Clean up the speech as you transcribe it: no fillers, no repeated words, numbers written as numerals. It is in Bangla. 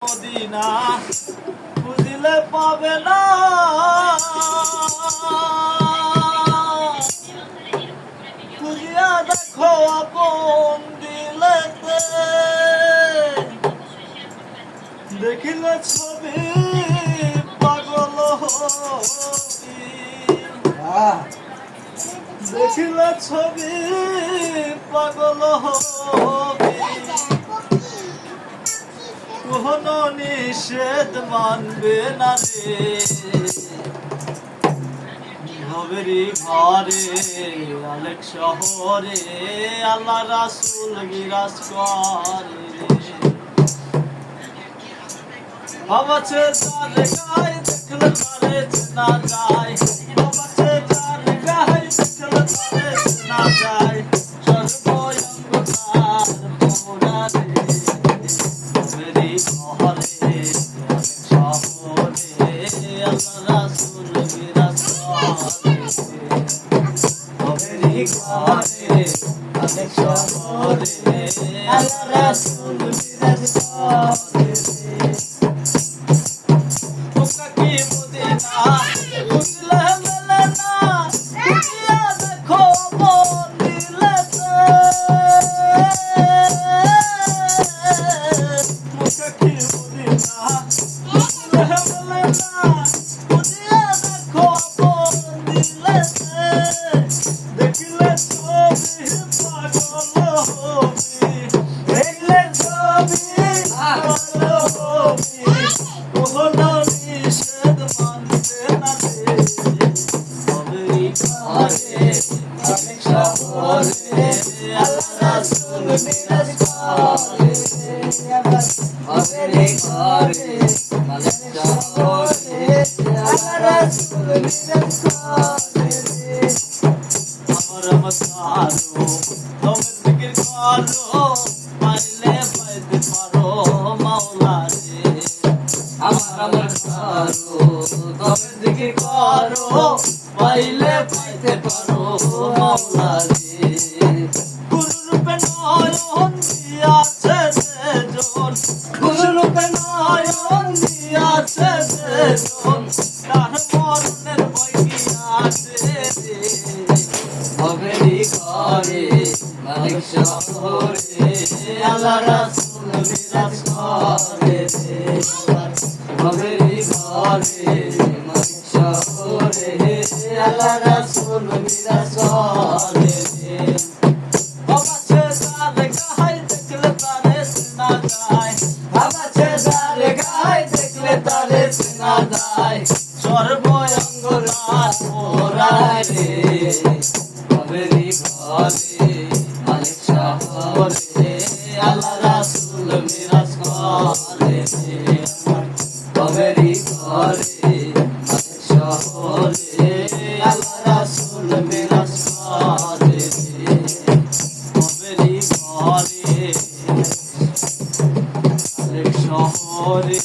মদিনা খুঁজিলে পাবে না, খুঁজিয়া দেখো আপন দিলেতে, দেখিলে ছবি পাগল হবি, দেখিলে ছবি পাগল হবি, কোনো নিষেধ মানবে না রে। ভবেরি ঘরে অনেক শহরে আল্লাহ রাসূল বিরাজ করে। ভাবাছে তার গায়ে দেখলে তারে চেনা যায়, ভাবাছে তার গায়ে দেখলে তারে চেনা যায়, সর্বঙ্গ তার মোরা রে। ভবেরি ঘরে শহরে আল্লাহ রাসূল বিরাজ করে। ভবেরি ঘরে অনেক শহরে আল্লাহ রাসূল বিরাজ করে। পাইলে পাইতে পারো মাওলা রে। গুরুরূপে নয়ন দিয়াছে সেজন, গুরুরূপে নয়ন দিয়াছে সেজন, তার মরণের ভয় কি আছে রে। ভবেরি ঘরে মালিক শহরে আল্লাহ রাসূল বিরাজ করে রে। ভবেরি ঘরে মালিক শহরে আল্লাহ রাসূল বিরাজ করে রে। ভাবাছে তার গায়ে দেখলে তারে চেনা যায়, ভাবাছে তার গায়ে দেখলে তারে চেনা যায়, সর্বঙ্গ তার মোরা রে। ভবেরি ঘরে মালিক শহরে আল্লাহ রাসূল বিরাজ করে রে। ভবেরি ঘরে মালিক শহরে আল্লাহ রাসূল বিরাজ করে রে। ভবেরি ঘরে মালিক শহরে